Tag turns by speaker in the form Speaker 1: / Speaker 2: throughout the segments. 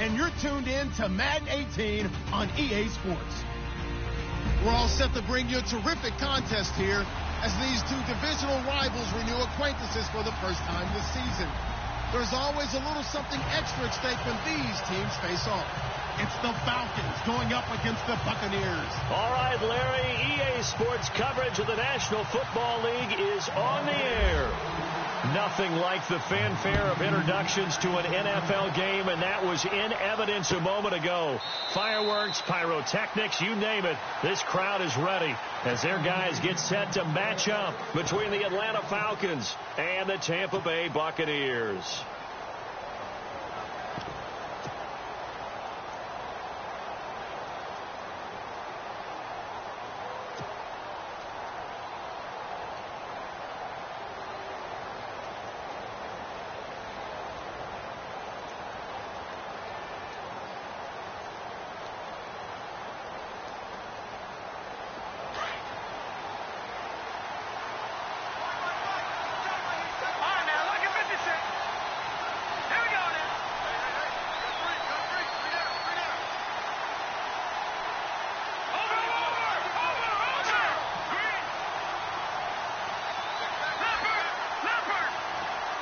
Speaker 1: and you're tuned in to Madden 18 on EA Sports. We're all set to bring you a terrific contest here as these two divisional rivals renew acquaintances for the first time this season. There's always a little something extra at stake when these teams face off. It's the Falcons going up against the Buccaneers.
Speaker 2: All right, Larry, EA Sports coverage of the National Football League is on the air. Nothing like the fanfare of introductions to an NFL game, and that was in evidence a moment ago. Fireworks, pyrotechnics, you name it. This crowd is ready as their guys get set to match up between the Atlanta Falcons and the Tampa Bay Buccaneers.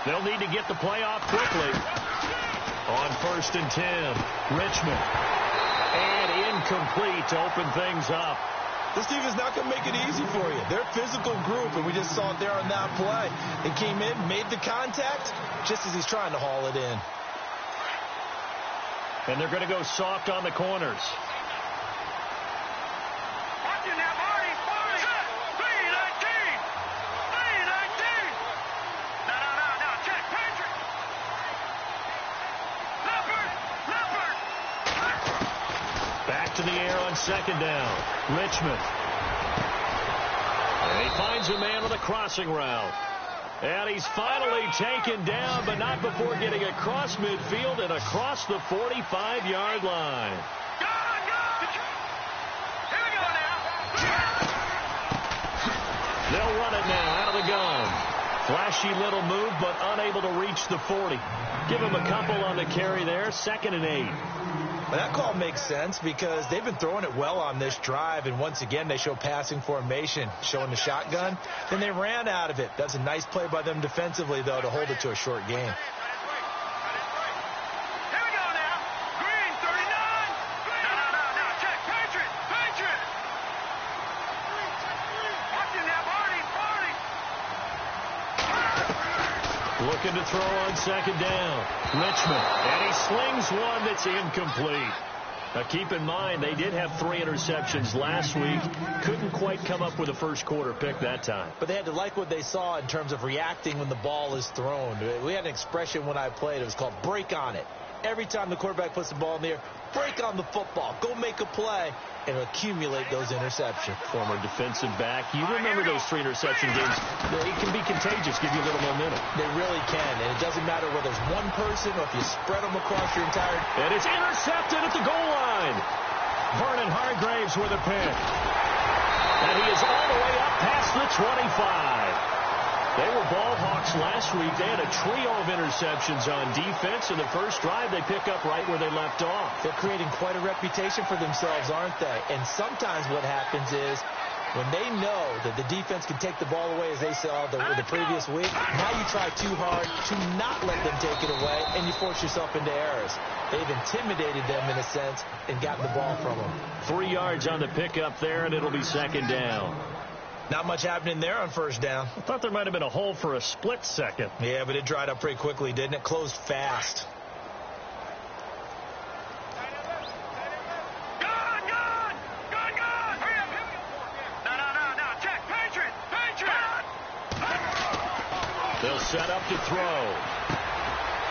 Speaker 2: They'll need to get the play off quickly. On 1st and 10, Richmond. And incomplete to open things up.
Speaker 3: This team is not going to make it easy for you. They're a physical group, and we just saw it there on that play. They came in, made the contact, just as he's trying to haul it in.
Speaker 2: And they're going to go soft on the corners. To the air on 2nd down. Richmond. And he finds a man on the crossing route. And he's finally taken down, but not before getting across midfield and across the 45-yard line. They'll run it now out of the gun. Flashy little move, but unable to reach the 40. Give him a couple on the carry there. 2nd and 8.
Speaker 3: Well, that call makes sense because they've been throwing it well on this drive, and once again they show passing formation, showing the shotgun. Then they ran out of it. That's a nice play by them defensively, though, to hold it to a short game.
Speaker 2: Looking to throw on 2nd down. Richmond. And he slings one that's incomplete. Now keep in mind, they did have 3 interceptions last week. Couldn't quite come up with a first quarter pick that time.
Speaker 3: But they had to like what they saw in terms of reacting when the ball is thrown. We had an expression when I played. It was called break on it. Every time the quarterback puts the ball in the air, break on the football. Go make a play and accumulate those interceptions.
Speaker 2: Former defensive back. You remember those 3 interception games. It can be contagious, give you a little momentum.
Speaker 3: They really can, and it doesn't matter whether it's one person or if you spread them across your entire...
Speaker 2: And it's intercepted at the goal line. Vernon Hargraves with a pick. And he is all the way up past the 25. They were ball hawks last week. They had a trio of interceptions on defense. In the first drive, they pick up right where they left off.
Speaker 3: They're creating quite a reputation for themselves, aren't they? And sometimes what happens is when they know that the defense can take the ball away, as they saw the previous week, now you try too hard to not let them take it away, and you force yourself into errors. They've intimidated them, in a sense, and gotten the ball from them.
Speaker 2: 3 yards on the pickup there, and it'll be 2nd down.
Speaker 3: Not much happening there on 1st down.
Speaker 2: I thought there might have been a hole for a split second.
Speaker 3: Yeah, but it dried up pretty quickly, didn't it? Closed fast.
Speaker 2: They'll set up to throw.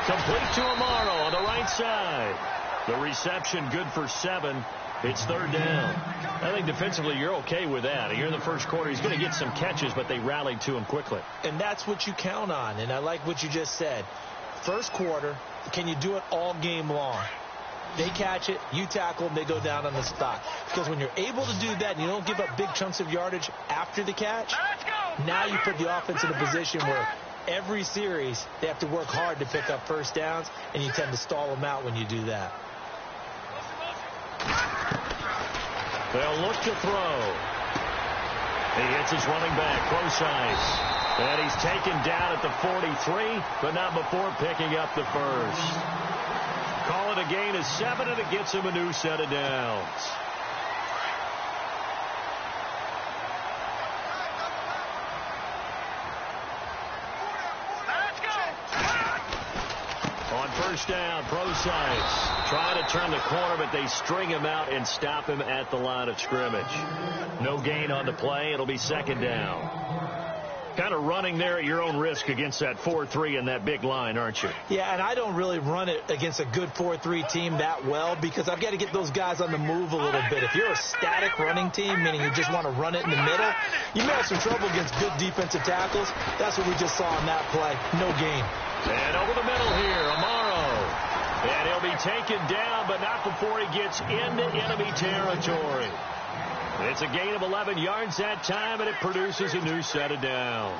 Speaker 2: Complete to Amaro on the right side. The reception good for 7. It's 3rd down. I think defensively you're okay with that. You're in the first quarter. He's going to get some catches, but they rallied to him quickly.
Speaker 3: And that's what you count on. And I like what you just said. First quarter, can you do it all game long? They catch it, you tackle them, they go down on the spot. Because when you're able to do that and you don't give up big chunks of yardage after the catch, now you put the offense in a position where every series they have to work hard to pick up 1st downs, and you tend to stall them out when you do that.
Speaker 2: They'll look to throw. He hits his running back, Procise. And he's taken down at the 43, but not before picking up the first. Call it a gain of 7, and it gets him a new set of downs. On first down, Procise trying to turn the corner, but they string him out and stop him at the line of scrimmage. No gain on the play. It'll be second down. Kind of running there at your own risk against that 4-3 and that big line, aren't you?
Speaker 3: Yeah, and I don't really run it against a good 4-3 team that well because I've got to get those guys on the move a little bit. If you're a static running team, meaning you just want to run it in the middle, you may have some trouble against good defensive tackles. That's what we just saw on that play. No gain.
Speaker 2: And over the middle here, Amaro. And he'll be taken down, but not before he gets into enemy territory. It's a gain of 11 yards that time, and it produces a new set of downs.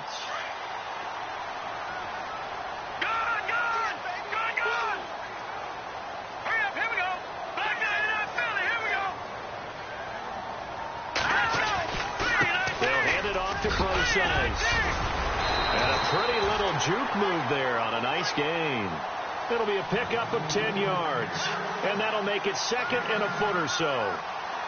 Speaker 4: Hurry up, here we go. Black guy in that Philly, here we go.
Speaker 2: They'll hand it off to Procise. And a pretty little juke move there on a nice gain. It'll be a pickup of 10 yards, and that'll make it second and a foot or so.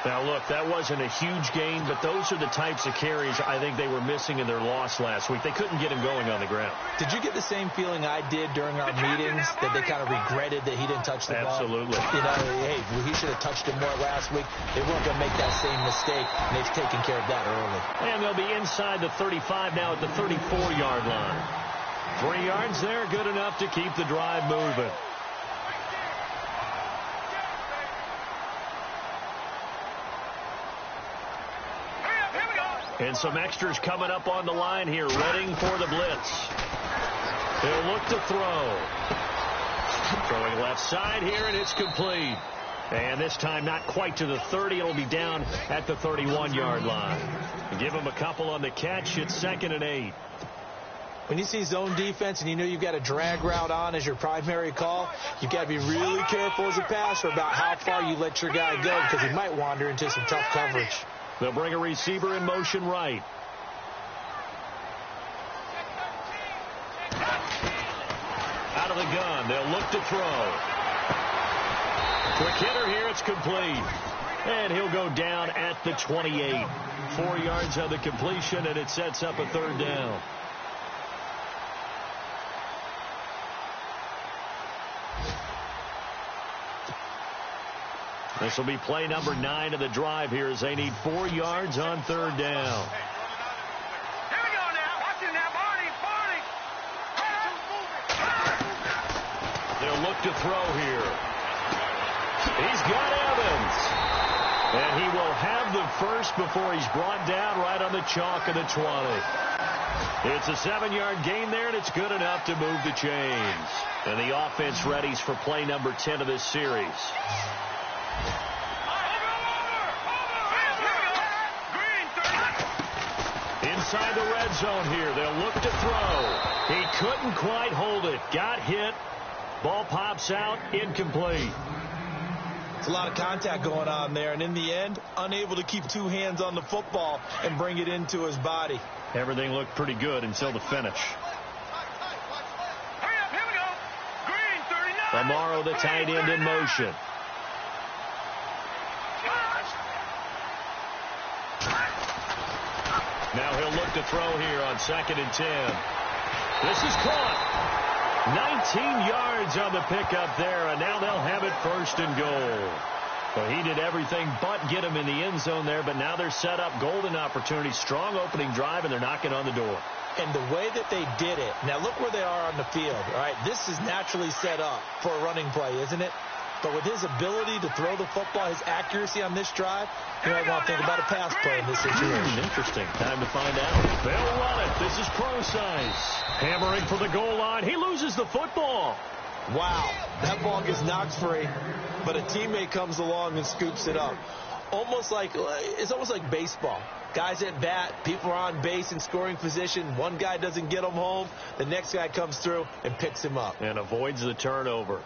Speaker 2: Now, look, that wasn't a huge gain, but those are the types of carries I think they were missing in their loss last week. They couldn't get him going on the ground.
Speaker 3: Did you get the same feeling I did during our meetings, that they kind of regretted that he didn't touch the ball?
Speaker 2: Absolutely.
Speaker 3: You know, hey, he should have touched it more last week. They weren't going to make that same mistake, and they've taken care of that early.
Speaker 2: And they'll be inside the 35 now at the 34-yard line. 3 yards there, good enough to keep the drive moving. And some extras coming up on the line here, readying for the blitz. He'll look to throw. Throwing left side here, and it's complete. And this time not quite to the 30. It'll be down at the 31-yard line. Give him a couple on the catch. It's 2nd and 8.
Speaker 3: When you see zone defense and you know you've got a drag route on as your primary call, you've got to be really careful as a passer about how far you let your guy go because he might wander into some tough coverage.
Speaker 2: They'll bring a receiver in motion right. Out of the gun, they'll look to throw. Quick hitter here, it's complete. And he'll go down at the 28. 4 yards on the completion, and it sets up a third down. This will be play number 9 of the drive here as they need 4 yards on third down.
Speaker 4: Here we go now. Watch it now, Barney.
Speaker 2: They'll look to throw here. He's got Evans. And he will have the first before he's brought down right on the chalk of the 20. It's a 7-yard gain there, and it's good enough to move the chains. And the offense readies for play number 10 of this series. Inside the red zone here. They'll look to throw. He couldn't quite hold it. Got hit. Ball pops out. Incomplete.
Speaker 3: It's a lot of contact going on there, and in the end, unable to keep 2 hands on the football and bring it into his body.
Speaker 2: Everything looked pretty good until the finish.
Speaker 4: Hurry up, here we go. Green, 39.
Speaker 2: Amaro, the tight end, in motion. Now he'll look to throw here on 2nd and 10. This is caught. 19 yards on the pickup there, and now they'll have it 1st and goal. Well, he did everything but get him in the end zone there, but now they're set up. Golden opportunity, strong opening drive, and they're knocking on the door.
Speaker 3: And the way that they did it, now look where they are on the field. All right, this is naturally set up for a running play, isn't it? But with his ability to throw the football, his accuracy on this drive, you might want to think about a pass play in this situation.
Speaker 2: Interesting. Time to find out. They'll run it. This is Procise. Hammering for the goal line. He loses the football.
Speaker 3: Wow, that ball gets knocked free, but a teammate comes along and scoops it up. It's almost like baseball. Guys at bat, people are on base in scoring position. One guy doesn't get him home. The next guy comes through and picks him up.
Speaker 2: And avoids the turnover.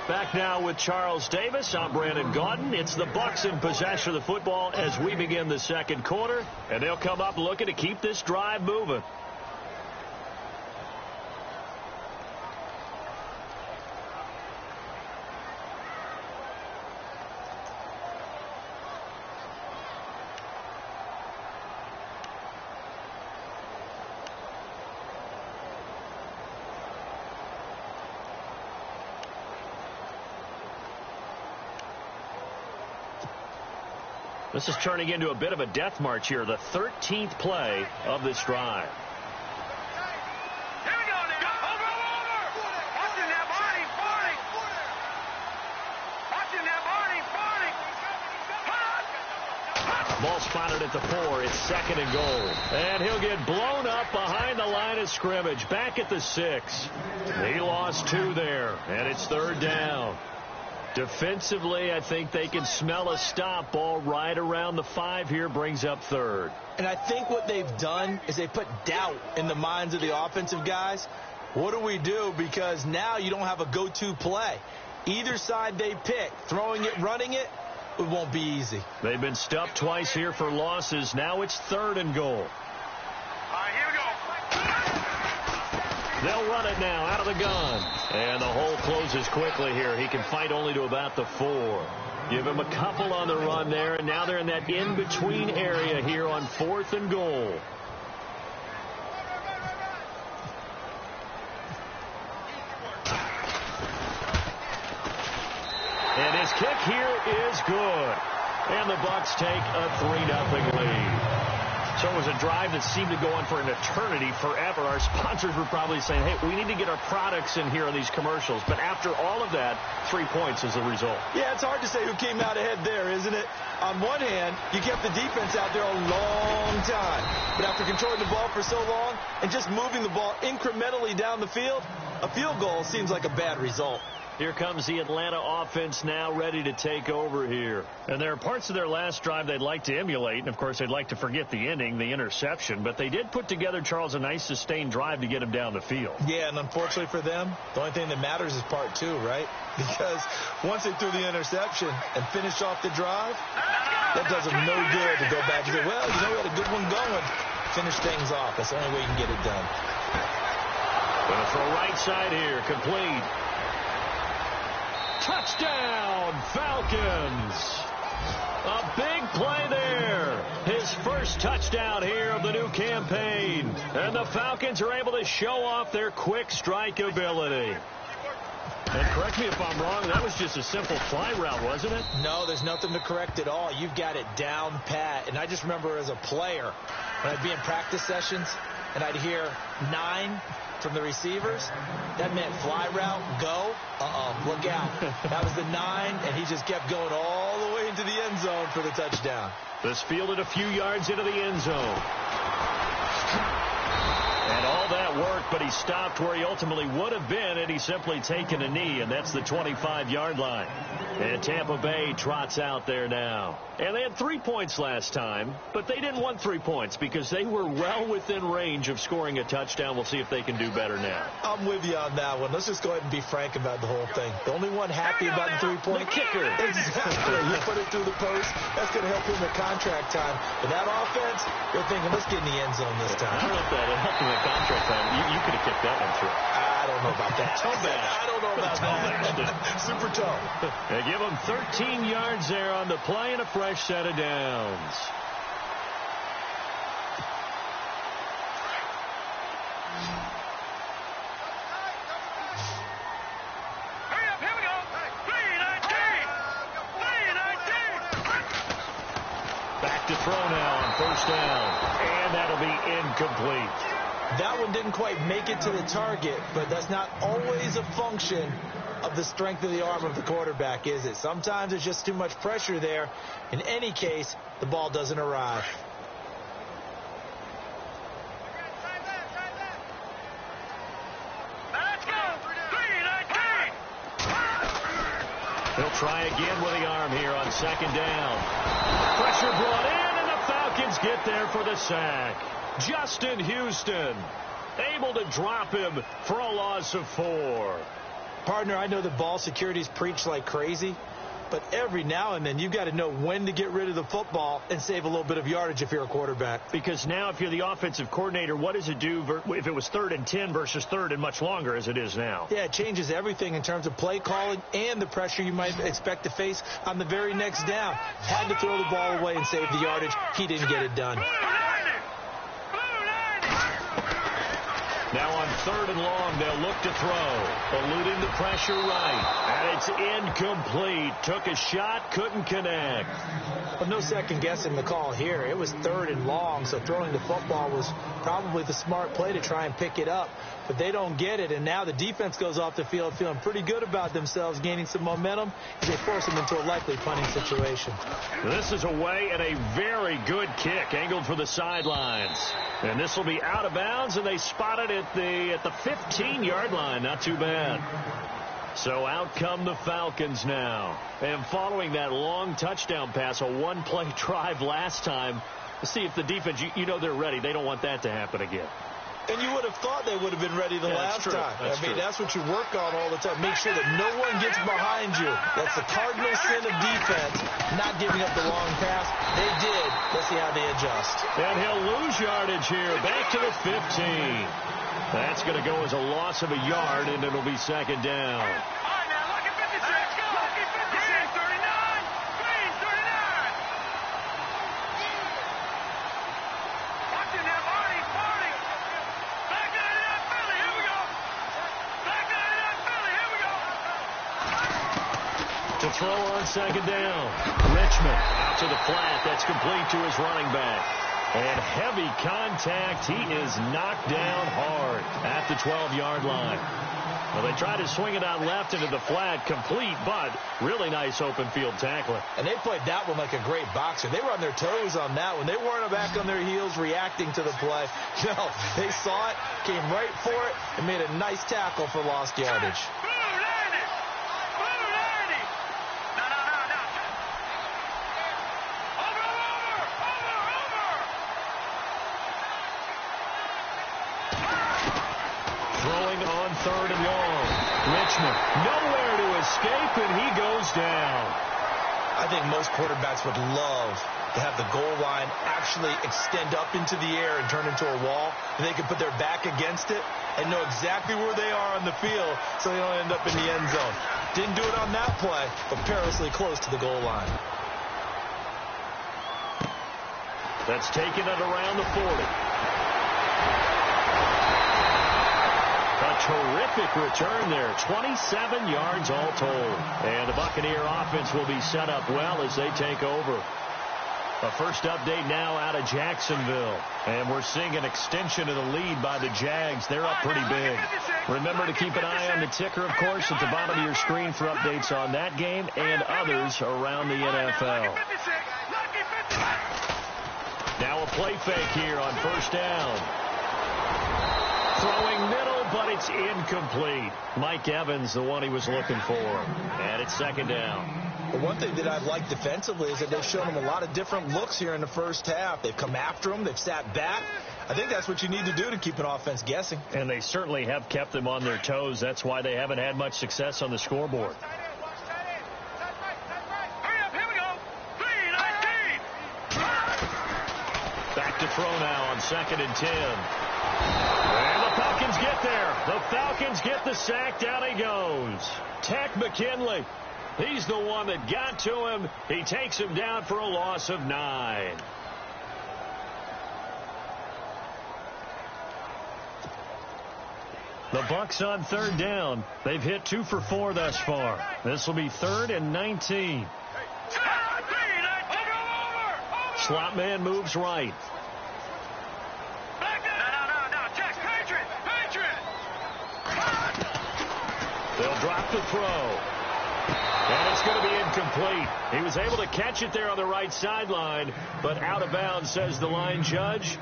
Speaker 2: Back now with Charles Davis. I'm Brandon Gaudin. It's the Bucs in possession of the football as we begin the second quarter. And they'll come up looking to keep this drive moving. This is turning into a bit of a death march here, the 13th play of this drive.
Speaker 4: Here we go now. Over. Watching that body, Barney. Watching that Barney, Barney.
Speaker 2: Ball spotted at the 4. It's second and goal. And he'll get blown up behind the line of scrimmage. Back at the 6. He lost 2 there, and it's third down. Defensively, I think they can smell a stop. Ball right around the 5 here, brings up third.
Speaker 3: And I think what they've done is they put doubt in the minds of the offensive guys. What do we do? Because now you don't have a go-to play. Either side they pick, throwing it, running it, it won't be easy.
Speaker 2: They've been stuffed twice here for losses. Now it's third and goal.
Speaker 4: All right, here we go.
Speaker 2: They'll run it now out of the gun. And the hole closes quickly here. He can fight only to about the 4. Give him a couple on the run there. And now they're in that in-between area here on 4th and goal. And his kick here is good. And the Bucs take a 3-0 lead. So it was a drive that seemed to go on for an eternity, forever. Our sponsors were probably saying, hey, we need to get our products in here on these commercials. But after all of that, 3 points is the result.
Speaker 3: Yeah, it's hard to say who came out ahead there, isn't it? On one hand, you kept the defense out there a long time. But after controlling the ball for so long and just moving the ball incrementally down the field, a field goal seems like a bad result.
Speaker 2: Here comes the Atlanta offense now ready to take over here. And there are parts of their last drive they'd like to emulate. And, of course, they'd like to forget the ending, the interception. But they did put together, Charles, a nice sustained drive to get him down the field.
Speaker 3: Yeah, and unfortunately for them, the only thing that matters is part 2, right? Because once they threw the interception and finished off the drive, that does them no good to go back and say, well, you know, we had a good one going. Finish things off. That's the only way you can get it done.
Speaker 2: Gonna throw right side here, complete. Touchdown, Falcons. A big play there. His first touchdown here of the new campaign. And the Falcons are able to show off their quick strike ability. And correct me if I'm wrong, that was just a simple fly route, wasn't it?
Speaker 3: No, there's nothing to correct at all. You've got it down pat. And I just remember as a player, when I'd be in practice sessions and I'd hear 9 from the receivers, that meant fly route, go, look out. That was the 9, and he just kept going all the way into the end zone for the touchdown.
Speaker 2: This fielded a few yards into the end zone. And all that worked, but he stopped where he ultimately would have been had he simply taken a knee, and that's the 25-yard line. And Tampa Bay trots out there now. And they had 3 points last time, but they didn't want 3 points because they were well within range of scoring a touchdown. We'll see if they can do better now.
Speaker 3: I'm with you on that one. Let's just go ahead and be frank about the whole thing. The only one happy about the 3-point
Speaker 2: kicker.
Speaker 3: Exactly. You put it through the post. That's going to help him at contract time. But that offense, they're thinking, let's get in the end zone this time.
Speaker 2: I don't know if that helped him at contract time. You could have kicked that one through.
Speaker 3: I don't know about that.
Speaker 2: Toe bash.
Speaker 3: I don't know about that. Super toe.
Speaker 2: They give him 13 yards there on the play and a fresh set of downs.
Speaker 4: Hurry up, here we go. 3-19.
Speaker 2: Back to throw now on first down. And that'll be incomplete.
Speaker 3: That one didn't quite make it to the target, but that's not always a function of the strength of the arm of the quarterback, is it? Sometimes it's just too much pressure there. In any case, the ball doesn't arrive.
Speaker 4: Let's go. 3-19.
Speaker 2: He'll try again with the arm here on second down. Pressure brought in, and the Falcons get there for the sack. Justin Houston able to drop him for a loss of 4.
Speaker 3: Partner, I know the ball security's preached like crazy, but every now and then you've got to know when to get rid of the football and save a little bit of yardage if you're a quarterback.
Speaker 2: Because now if you're the offensive coordinator, what does it do if it was 3rd and 10 versus 3rd and much longer as it is now?
Speaker 3: Yeah, it changes everything in terms of play calling and the pressure you might expect to face on the very next down. Had to throw the ball away and save the yardage. He didn't get it done.
Speaker 2: Now on 3rd and long, they'll look to throw. Eluding the pressure right. And it's incomplete. Took a shot, couldn't connect.
Speaker 3: But no second guessing the call here. It was 3rd and long, so throwing the football was probably the smart play to try and pick it up. But they don't get it, and now the defense goes off the field feeling pretty good about themselves, gaining some momentum as they force them into a likely punting situation.
Speaker 2: This is away and a very good kick, angled for the sidelines. And this will be out of bounds, and they spot it at the 15-yard line. Not too bad. So out come the Falcons now. And following that long touchdown pass, a one-play drive last time, to see if the defense, you know they're ready. They don't want that to happen again.
Speaker 3: And you would have thought they would have been ready the last time. That's what you work on all the time. Make sure that no one gets behind you. That's the cardinal sin of defense, not giving up the long pass. They did. Let's see how they adjust.
Speaker 2: And he'll lose yardage here. Back to the 15. That's going to go as a loss of a yard, and it'll be 2nd down.
Speaker 4: All right, now, look at 56. Go. Look at 56. 39. Green, 39. Watch it now, Marty. Back 99 Philly. Here we go. Back 99 Philly. Here we go.
Speaker 2: To throw on 2nd down. Richmond out to the flat. That's complete to his running back. And heavy contact. He is knocked down hard at the 12-yard line. Well, they tried to swing it out left into the flat, complete, but really nice open field tackling.
Speaker 3: And they played that one like a great boxer. They were on their toes on that one. They weren't back on their heels reacting to the play. No, they saw it, came right for it, and made a nice tackle for lost yardage.
Speaker 2: Throwing on 3rd and long. Richmond nowhere to escape, and he goes down.
Speaker 3: I think most quarterbacks would love to have the goal line actually extend up into the air and turn into a wall. And they can put their back against it and know exactly where they are on the field so they don't end up in the end zone. Didn't do it on that play, but perilously close to the goal line.
Speaker 2: That's taken at around the 40. A terrific return there. 27 yards all told. And the Buccaneer offense will be set up well as they take over. A first update now out of Jacksonville. And we're seeing an extension of the lead by the Jags. They're up pretty big. Remember to keep an eye on the ticker, of course, at the bottom of your screen for updates on that game and others around the NFL. Now a play fake here on 1st down. Throwing middle, but it's incomplete. Mike Evans, the one he was looking for. And it's 2nd down.
Speaker 3: The one thing that I've liked defensively is that they've shown him a lot of different looks here in the first half. They've come after him. They've sat back. I think that's what you need to do to keep an offense guessing.
Speaker 2: And they certainly have kept them on their toes. That's why they haven't had much success on the scoreboard. Back to throw now on 2nd and 10. And the Falcons get there. The Falcons get the sack. Down he goes. Takk McKinley. He's the one that got to him. He takes him down for a loss of 9. The Bucs on 3rd down. They've hit 2 for 4 thus far. This will be 3rd and 19. Slot man moves right. They'll drop the throw. And it's going to be incomplete. He was able to catch it there on the right sideline, but out of bounds, says the line judge.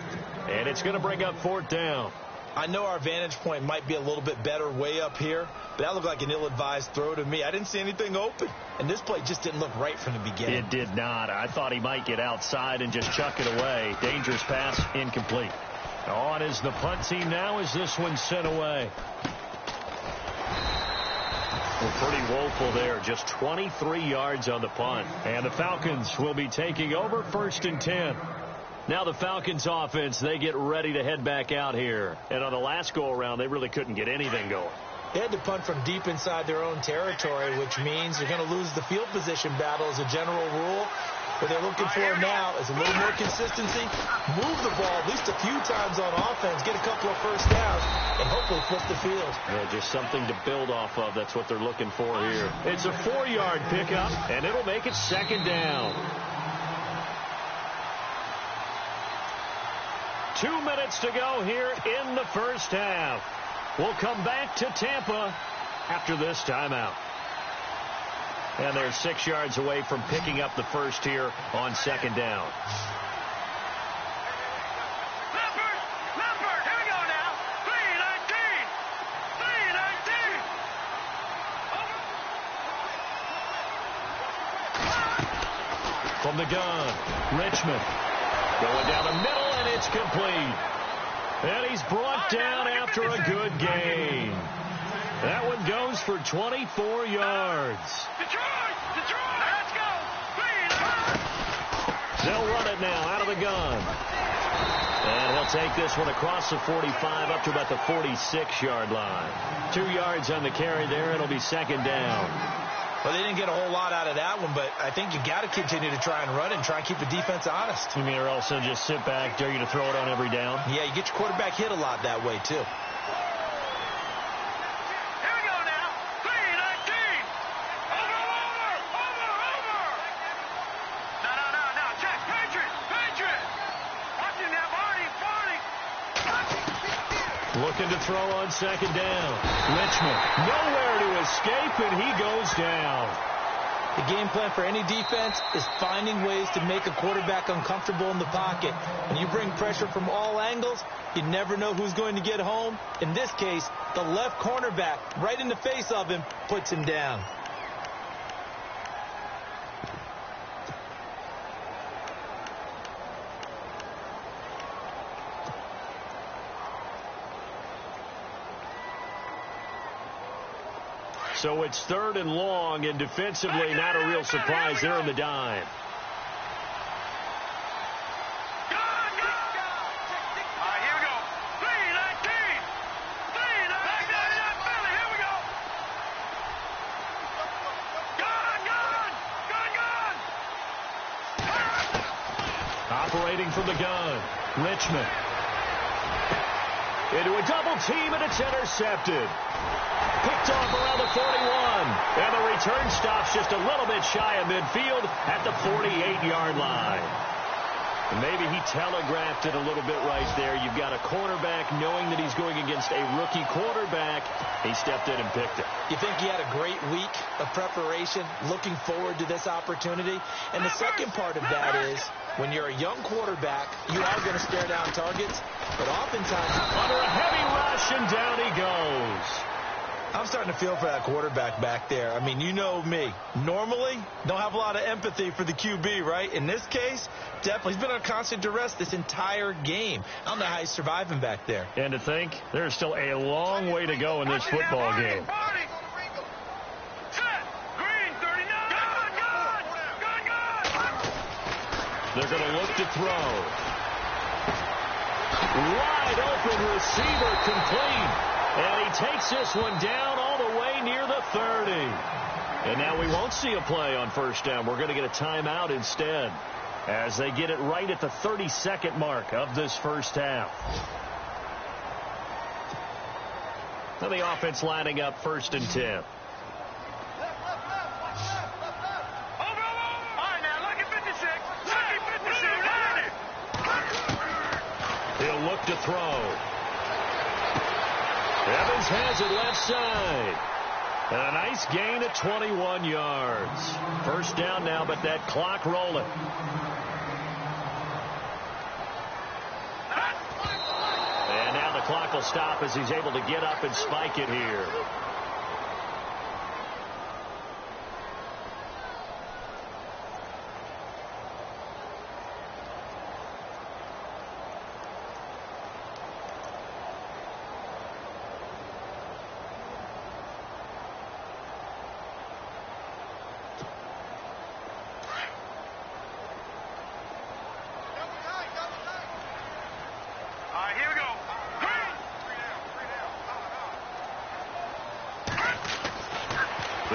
Speaker 2: And it's going to bring up 4th down.
Speaker 3: I know our vantage point might be a little bit better way up here, but that looked like an ill-advised throw to me. I didn't see anything open, and this play just didn't look right from the beginning.
Speaker 2: It did not. I thought he might get outside and just chuck it away. Dangerous pass, incomplete. On is the punt team now as this one's sent away. Well, pretty woeful there. Just 23 yards on the punt. And the Falcons will be taking over 1st and 10. Now the Falcons offense, they get ready to head back out here. And on the last go-around, they really couldn't get anything going.
Speaker 3: They had to punt from deep inside their own territory, which means they're going to lose the field position battle as a general rule. What they're looking for now is a little more consistency, move the ball at least a few times on offense, get a couple of first downs, and hopefully flip the field.
Speaker 2: Yeah, just something to build off of. That's what they're looking for here. It's a 4-yard pickup, and it'll make it 2nd down. 2 minutes to go here in the first half. We'll come back to Tampa after this timeout. And they're 6 yards away from picking up the first here on 2nd down.
Speaker 4: Leopard, here we go now. 3-19. 3-19.
Speaker 2: From the gun, Richmond going down the middle, and it's complete. And he's brought down after a good gain. That one goes for 24 yards.
Speaker 4: Detroit, let's go.
Speaker 2: They'll run it now out of the gun. And he'll take this one across the 45 up to about the 46-yard line. 2 yards on the carry there. It'll be 2nd down.
Speaker 3: Well, they didn't get a whole lot out of that one, but I think you got to continue to try and run it and try and keep the defense honest.
Speaker 2: You mean, or else they'll just sit back, dare you to throw it on every down?
Speaker 3: Yeah, you get your quarterback hit a lot that way, too.
Speaker 2: Looking to throw on 2nd down. Richmond nowhere to escape, and he goes down.
Speaker 3: The game plan for any defense is finding ways to make a quarterback uncomfortable in the pocket. When you bring pressure from all angles, you never know who's going to get home. In this case, the left cornerback, right in the face of him, puts him down.
Speaker 2: So it's 3rd and long, and defensively not a real surprise. They're in the dime. Operating from the gun, Richmond. Into a double team, and it's intercepted. Picked off around the 41. And the return stops just a little bit shy of midfield at the 48-yard line. And maybe he telegraphed it a little bit right there. You've got a cornerback knowing that he's going against a rookie quarterback. He stepped in and picked it.
Speaker 3: You think he had a great week of preparation, looking forward to this opportunity? And the second part of that is, when you're a young quarterback, you are going to stare down targets, but oftentimes
Speaker 2: under a heavy rush, and down he goes.
Speaker 3: I'm starting to feel for that quarterback back there. I mean, you know me. Normally, don't have a lot of empathy for the QB, right? In this case, definitely. He's been on constant duress this entire game. I don't know how he's surviving back there.
Speaker 2: And to think, there's still a long way to go in this football game. They're going to look to throw. Wide open receiver, complete. And he takes this one down all the way near the 30. And now we won't see a play on 1st down. We're going to get a timeout instead as they get it right at the 32nd mark of this first half. Now the offense lining up 1st and 10. He'll look to throw. Evans has it left side. And a nice gain of 21 yards. 1st down now, but that clock rolling. And now the clock will stop as he's able to get up and spike it here.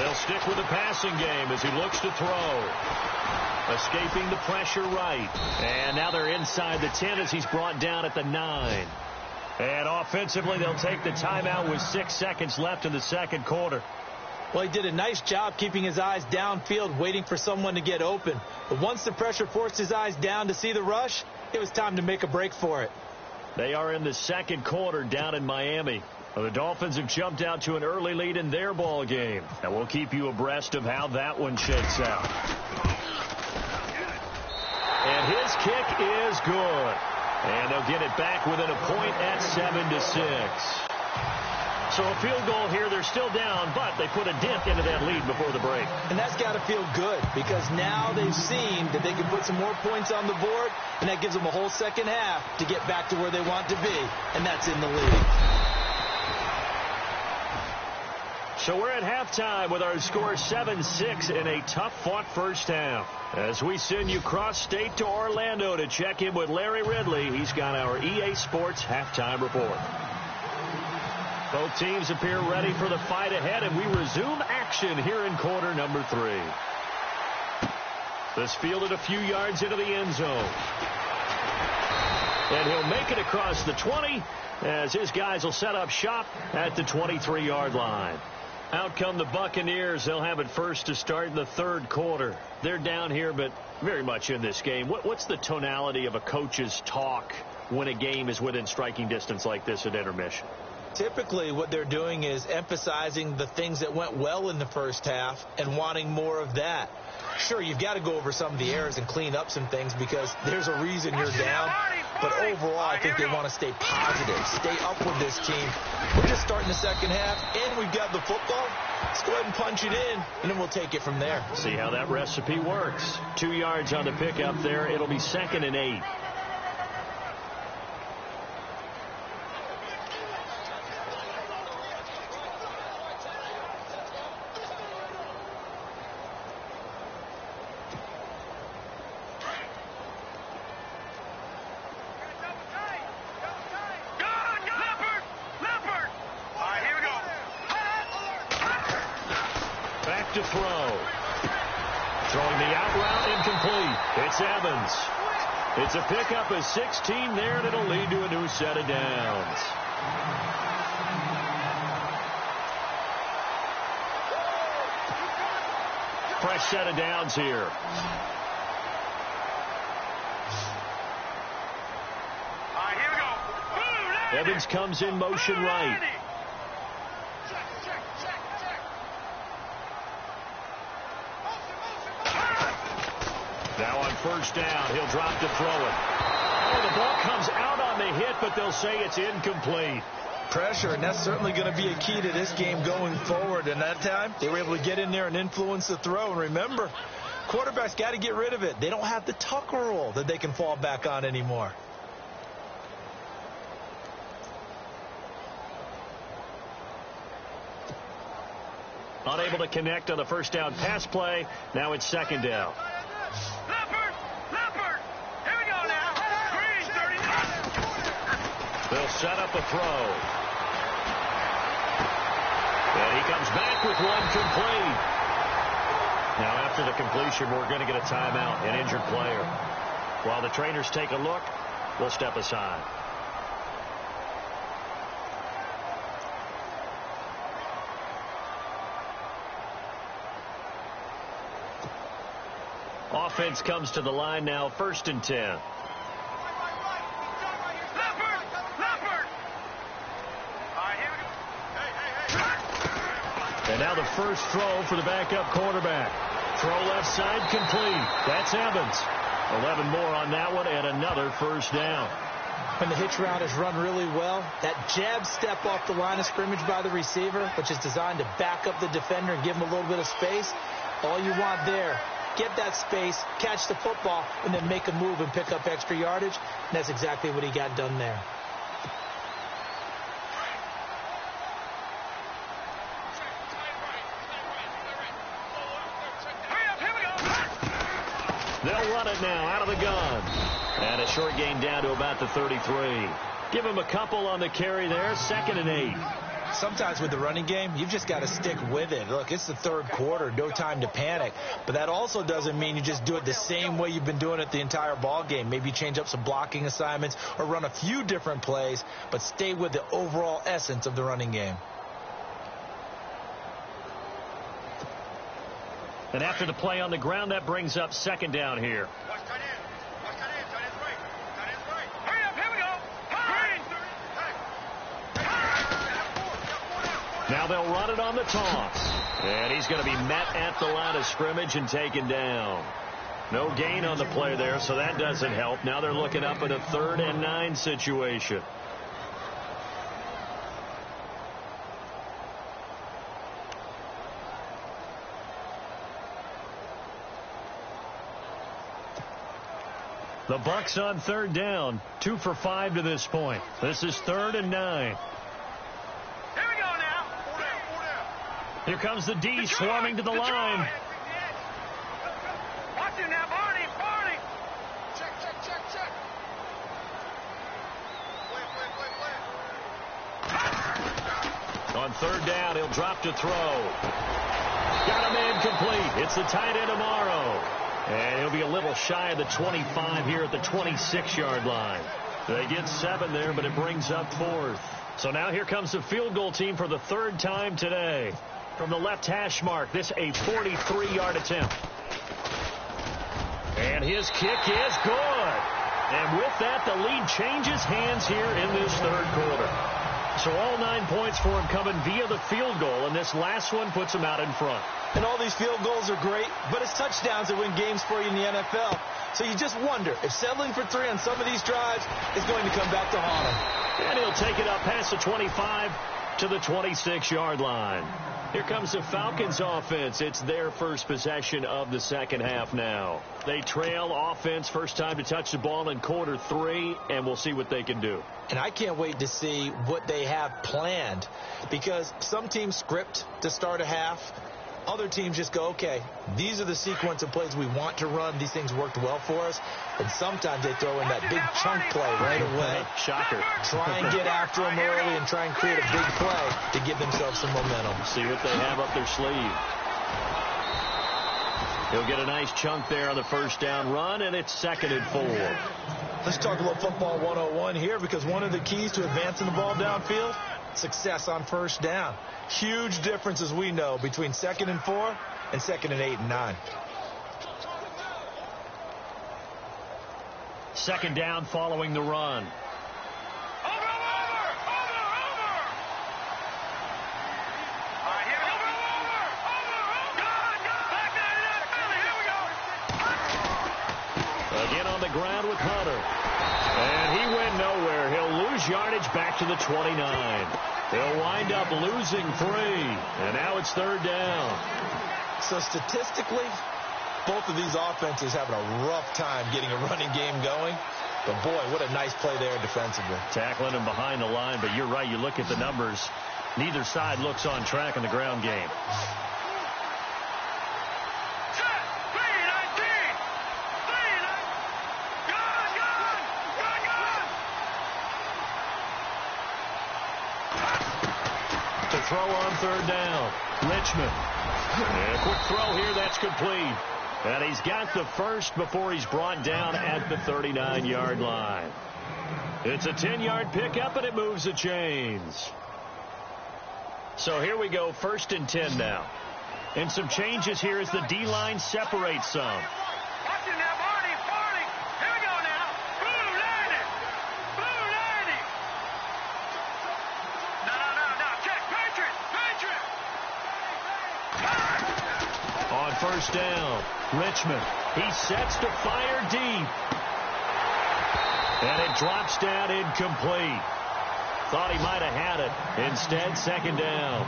Speaker 2: They'll stick with the passing game as he looks to throw. Escaping the pressure right. And now they're inside the 10 as he's brought down at the 9. And offensively, they'll take the timeout with 6 seconds left in the second quarter.
Speaker 3: Well, he did a nice job keeping his eyes downfield, waiting for someone to get open. But once the pressure forced his eyes down to see the rush, it was time to make a break for it.
Speaker 2: They are in the second quarter down in Miami. Well, the Dolphins have jumped out to an early lead in their ball game. And we'll keep you abreast of how that one shakes out. And his kick is good. And they'll get it back within a point at 7-6. So a field goal here. They're still down, but they put a dent into that lead before the break.
Speaker 3: And that's got to feel good because now they've seen that they can put some more points on the board, and that gives them a whole second half to get back to where they want to be, and that's in the lead.
Speaker 2: So we're at halftime with our score 7-6 in a tough-fought first half. As we send you cross-state to Orlando to check in with Larry Ridley, he's got our EA Sports halftime report. Both teams appear ready for the fight ahead, and we resume action here in quarter number 3. This fielded a few yards into the end zone. And he'll make it across the 20 as his guys will set up shop at the 23-yard line. Out come the Buccaneers. They'll have it first to start in the third quarter. They're down here, but very much in this game. What's the tonality of a coach's talk when a game is within striking distance like this at intermission?
Speaker 3: Typically, what they're doing is emphasizing the things that went well in the first half and wanting more of that. Sure, you've got to go over some of the errors and clean up some things because there's a reason you're down. But overall, I think they want to stay positive, stay up with this team. We're just starting the second half, and we've got the football. Let's go ahead and punch it in, and then we'll take it from there.
Speaker 2: See how that recipe works. 2 yards on the pickup there. It'll be 2nd and 8. To throw. Throwing the out route incomplete. It's Evans. It's a pickup of 16 there, and it'll lead to a new set of downs. Fresh set of downs here.
Speaker 4: Here we go.
Speaker 2: Evans comes in motion right. Now on first down, he'll drop to throw it. Oh, the ball comes out on the hit, but they'll say it's incomplete.
Speaker 3: Pressure, and that's certainly going to be a key to this game going forward. And that time, they were able to get in there and influence the throw. And remember, quarterbacks got to get rid of it. They don't have the tuck rule that they can fall back on anymore.
Speaker 2: Unable to connect on the first down pass play. Now it's second down.
Speaker 4: Leopard. Here we go now. Green 39.
Speaker 2: They'll set up a throw. And he comes back with one complete. Now after the completion, we're going to get a timeout, an injured player. While the trainers take a look, we'll step aside. Offense comes to the line now, 1st and 10.
Speaker 4: Leopard. Here we go. Hey.
Speaker 2: And now the first throw for the backup quarterback. Throw left side complete. That's Evans. 11 more on that one and another first down.
Speaker 3: When the hitch route is run really well, that jab step off the line of scrimmage by the receiver, which is designed to back up the defender and give him a little bit of space, all you want there, get that space, catch the football, and then make a move and pick up extra yardage. And that's exactly what he got done there.
Speaker 2: They'll run it now out of the gun. And a short gain down to about the 33. Give him a couple on the carry there. 2nd and 8.
Speaker 3: Sometimes with the running game, you've just got to stick with it. Look, it's the third quarter, no time to panic. But that also doesn't mean you just do it the same way you've been doing it the entire ball game. Maybe change up some blocking assignments or run a few different plays, but stay with the overall essence of the running game.
Speaker 2: And after the play on the ground, that brings up second down here. Now they'll run it on the toss. And he's going to be met at the line of scrimmage and taken down. No gain on the play there, so that doesn't help. Now they're looking up at a 3rd and 9 situation. The Bucs on 3rd down, 2 for 5 to this point. This is 3rd and 9. Here comes the D swarming to the line.
Speaker 4: Watch it now, Barney. Check.
Speaker 2: On 3rd down, he'll drop to throw. Got him incomplete. It's the tight end tomorrow. And he'll be a little shy of the 25 here at the 26-yard line. They get 7 there, but it brings up 4th. So now here comes the field goal team for the 3rd time today. From the left hash mark, this a 43-yard attempt. And his kick is good. And with that, the lead changes hands here in this 3rd quarter. So all 9 points for him coming via the field goal, and this last one puts him out in front.
Speaker 3: And all these field goals are great, but it's touchdowns that win games for you in the NFL. So you just wonder if settling for 3 on some of these drives is going to come back to haunt him.
Speaker 2: And he'll take it up past the 25 to the 26-yard line. Here comes the Falcons offense. It's their first possession of the second half now. They trail offense, first time to touch the ball in quarter 3, and we'll see what they can do.
Speaker 3: And I can't wait to see what they have planned, because some teams script to start a half. Other teams just go, okay, these are the sequence of plays we want to run. These things worked well for us. And sometimes they throw in that big chunk play right away.
Speaker 2: Shocker.
Speaker 3: Try and get after them early and try and create a big play to give themselves some momentum.
Speaker 2: See what they have up their sleeve. He'll get a nice chunk there on the first down run, and it's 2nd and 4.
Speaker 3: Let's talk a little football 101 here, because one of the keys to advancing the ball downfield, success on first down. Huge difference, as we know, between 2nd and 4 and 2nd and 8 and 9.
Speaker 2: 2nd down following the run. Again on the ground with Hunter. And he went nowhere. He'll lose yardage back to the 29. He'll wind up losing 3. And now it's 3rd down.
Speaker 3: So statistically, both of these offenses having a rough time getting a running game going. But, boy, what a nice play there defensively.
Speaker 2: Tackling him behind the line, but you're right. You look at the numbers. Neither side looks on track in the ground game. To throw on 3rd down. Richmond. And a quick throw here. That's complete. And he's got the first before he's brought down at the 39-yard line. It's a 10-yard pickup, and it moves the chains. So here we go, 1st and 10 now. And some changes here as the D-line separates some.
Speaker 4: Watch it now, Barney. Here we go now. Blue landing. No. Check. Patriot.
Speaker 2: On 1st down, Richmond. He sets to fire deep. And it drops down incomplete. Thought he might have had it. Instead, 2nd down.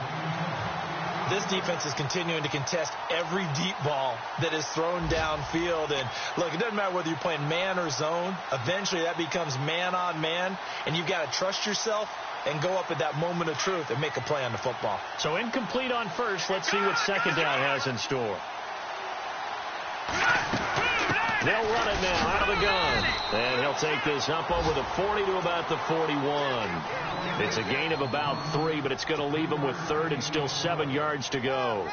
Speaker 3: This defense is continuing to contest every deep ball that is thrown downfield. And, look, it doesn't matter whether you're playing man or zone. Eventually, that becomes man on man. And you've got to trust yourself and go up at that moment of truth and make a play on the football.
Speaker 2: So incomplete on 1st. Let's see what 2nd down has in store. They'll run it now out of the gun. And he'll take this up over the 40 to about the 41. It's a gain of about 3, but it's going to leave him with third and still 7 yards to go.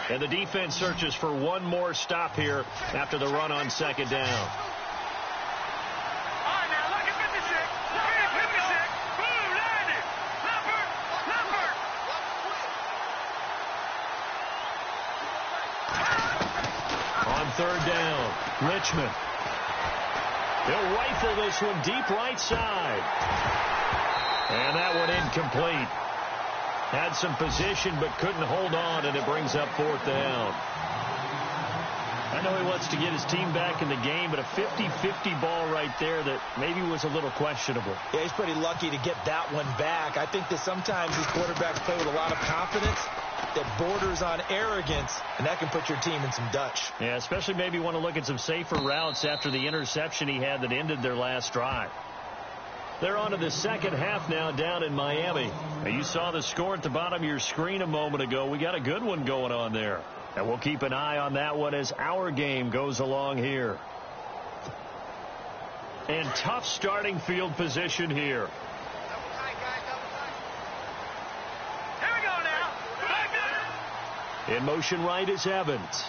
Speaker 2: And the defense searches for one more stop here after the run on second down. Third down, Richmond. He'll rifle this one deep right side. And that one incomplete. Had some position but couldn't hold on, and it brings up fourth down. I know he wants to get his team back in the game, but a 50-50 ball right there that maybe was a little questionable.
Speaker 3: Yeah, he's pretty lucky to get that one back. I think that sometimes these quarterbacks play with a lot of confidence that borders on arrogance, and that can put your team in some Dutch.
Speaker 2: Yeah, especially maybe want to look at some safer routes after the interception he had that ended their last drive. They're on to the second half now down in Miami. Now, you saw the score at the bottom of your screen a moment ago. We got a good one going on there. And we'll keep an eye on that one as our game goes along here. And tough starting field position here. In motion right is Evans.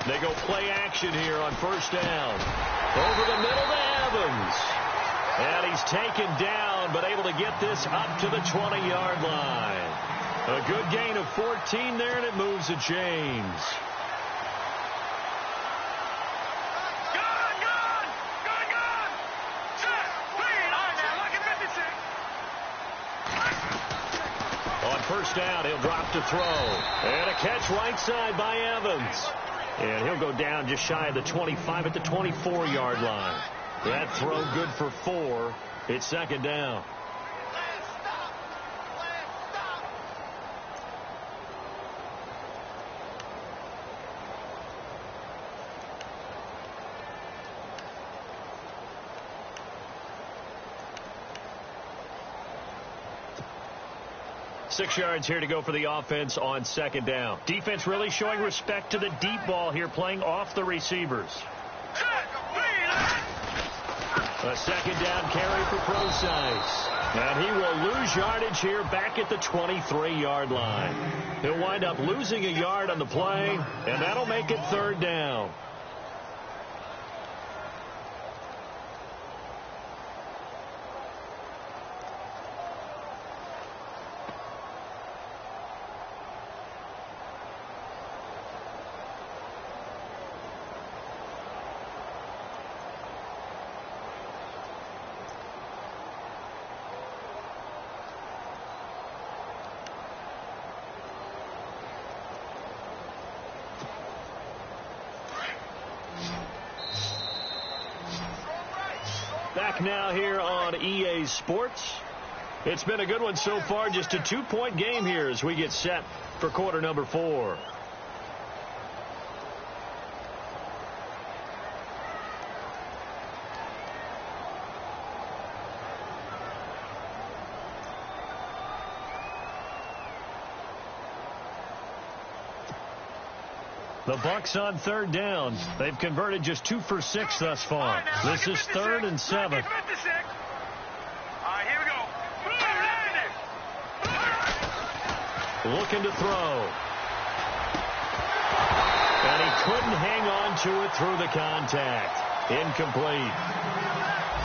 Speaker 2: They go play action here on first down. Over the middle to Evans. And he's taken down, but able to get this up to the 20-yard line. A good gain of 14 there, and it moves the chains. First down, he'll drop to throw. And a catch right side by Evans. And he'll go down just shy of the 25 at the 24-yard line. That throw good for 4. It's second down. Six yards here to go for the offense on second down. Defense really showing respect to the deep ball here, playing off the receivers. A second down carry for Procise. And he will lose yardage here back at the 23-yard line. He'll wind up losing a yard on the play, and that'll make it third down. Back now here on EA Sports. It's been a good one so far. Just a 2-point game here as we get set for quarter number 4. The Bucs on third down. They've converted just 2 for 6 thus far. This is 3rd and 7.
Speaker 4: All right, here we go.
Speaker 2: Looking to throw. And he couldn't hang on to it through the contact. Incomplete.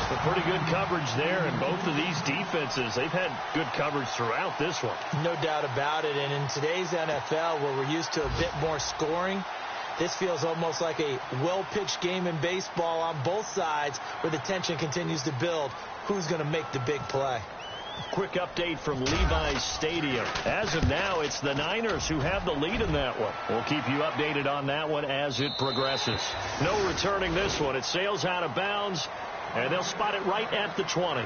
Speaker 2: Some pretty good coverage there, and both of these defenses, they've had good coverage throughout this one.
Speaker 3: No doubt about it, and in today's NFL, where we're used to a bit more scoring, this feels almost like a well-pitched game in baseball on both sides where the tension continues to build. Who's going to make the big play?
Speaker 2: Quick update from Levi's Stadium. As of now, it's the Niners who have the lead in that one. We'll keep you updated on that one as it progresses. No returning this one. It sails out of bounds, and they'll spot it right at the 20.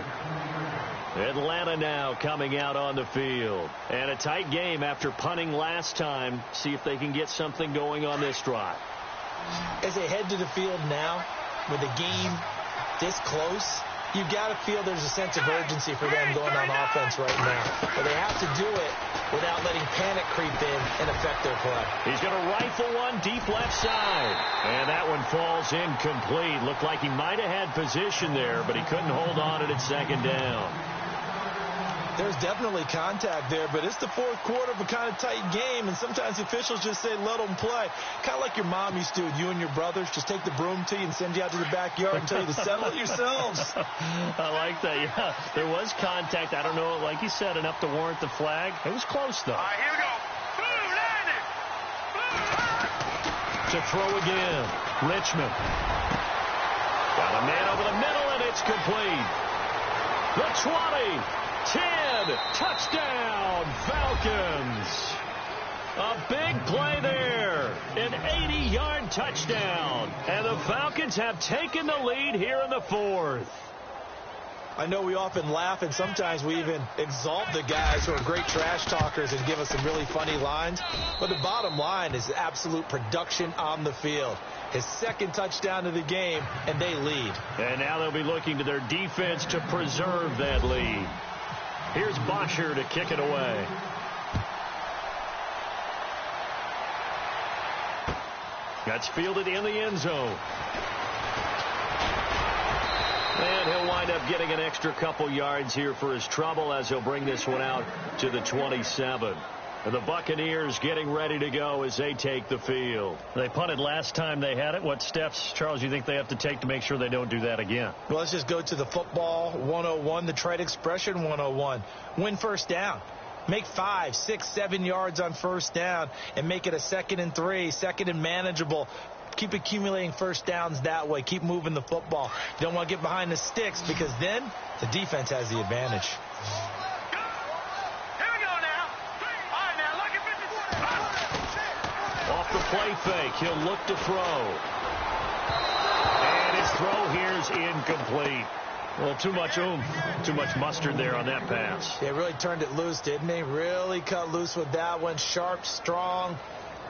Speaker 2: Atlanta now coming out on the field. And a tight game after punting last time. See if they can get something going on this drive.
Speaker 3: As they head to the field now, with the game this close, you got to feel there's a sense of urgency for them going on offense right now. But they have to do it without letting panic creep in and affect their play.
Speaker 2: He's going to rifle one deep left side. And that one falls incomplete. Looked like he might have had position there, but he couldn't hold on at second down.
Speaker 3: There's definitely contact there, but it's the fourth quarter of a kind of tight game, and sometimes officials just say, let them play. Kind of like your mom used to with you and your brothers. Just take the broom to you and send you out to the backyard and tell you to settle it yourselves.
Speaker 2: I like that, yeah. There was contact. I don't know, like you said, enough to warrant the flag. It was close, though.
Speaker 4: All right, here we go. Boom, landed. Boom.
Speaker 2: To throw again. Richmond. Got a man over the middle, and it's complete. The 20. 10, touchdown, Falcons. A big play there, an 80-yard touchdown. And the Falcons have taken the lead here in the fourth.
Speaker 3: I know we often laugh, and sometimes we even exalt the guys who are great trash talkers and give us some really funny lines. But the bottom line is absolute production on the field. His second touchdown of the game, and they lead.
Speaker 2: And now they'll be looking to their defense to preserve that lead. Here's Bosher to kick it away. That's fielded in the end zone. And he'll wind up getting an extra couple yards here for his trouble as he'll bring this one out to the 27. And the Buccaneers getting ready to go as they take the field. They punted last time they had it. What steps, Charles, you think they have to take to make sure they don't do that again?
Speaker 3: Well, let's just go to the football 101, the trade expression 101. Win first down. Make 5, 6, 7 yards on first down and make it a 2nd and 3, 2nd and manageable. Keep accumulating first downs that way. Keep moving the football. You don't want to get behind the sticks because then the defense has the advantage.
Speaker 2: Off the play fake, he'll look to throw. And his throw here's incomplete. Well, too much mustard there on that pass.
Speaker 3: They really turned it loose, didn't they? Really cut loose with that one. Sharp, strong.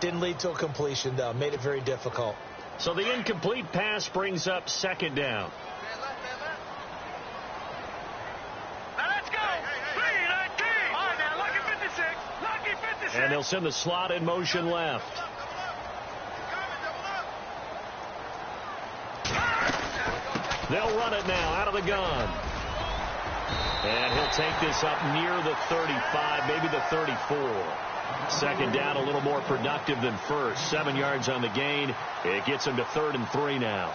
Speaker 3: Didn't lead to a completion, though. Made it very difficult.
Speaker 2: So the incomplete pass brings up 2nd down.
Speaker 4: Now let's go. 3-19. All right, now, lucky 56. Lucky 56.
Speaker 2: And they'll send the slot in motion left. They'll run it now out of the gun. And he'll take this up near the 35, maybe the 34. 2nd down, a little more productive than first. 7 yards on the gain. It gets him to 3rd and 3 now.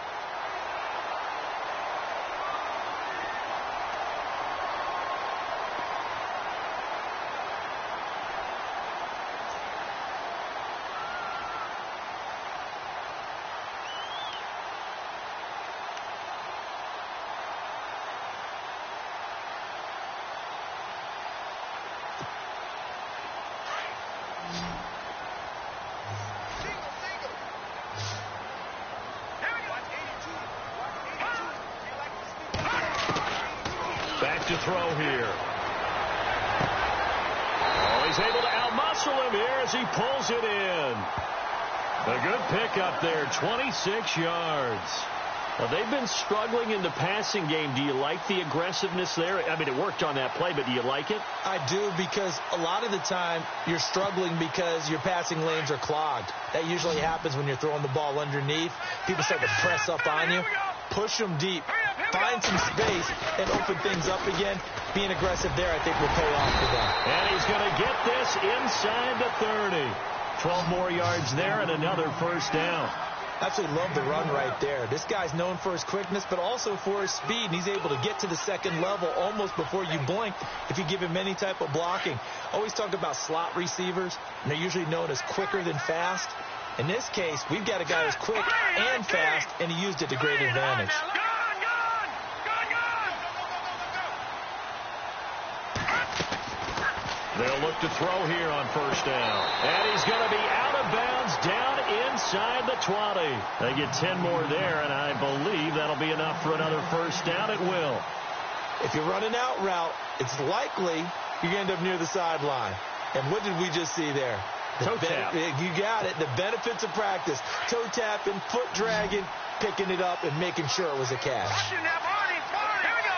Speaker 2: To throw here. Oh, he's able to outmuscle him here as he pulls it in. A good pickup there, 26 yards. Well, they've been struggling in the passing game. Do you like the aggressiveness there? I mean, it worked on that play, but do you like it?
Speaker 3: I do, because a lot of the time you're struggling because your passing lanes are clogged. That usually happens when you're throwing the ball underneath. People start to press up on you. Push them deep. Find some space and open things up again. Being aggressive there, I think, will pay off for them.
Speaker 2: And he's going to get this inside the 30. 12 more yards there and another first down.
Speaker 3: Absolutely love the run right there. This guy's known for his quickness, but also for his speed. And he's able to get to the 2nd level almost before you blink if you give him any type of blocking. Always talk about slot receivers, and they're usually known as quicker than fast. In this case, we've got a guy who's quick and fast, and he used it to great advantage.
Speaker 2: They'll look to throw here on first down. And he's going to be out of bounds down inside the 20. They get 10 more there, and I believe that'll be enough for another first down. It will.
Speaker 3: If you're running out route, it's likely you're going to end up near the sideline. And what did we just see there?
Speaker 2: Toe tap.
Speaker 3: You got it. The benefits of practice. Toe tapping, foot dragging, picking it up, and making sure it was a catch.
Speaker 4: Watching that, Barney. Here we go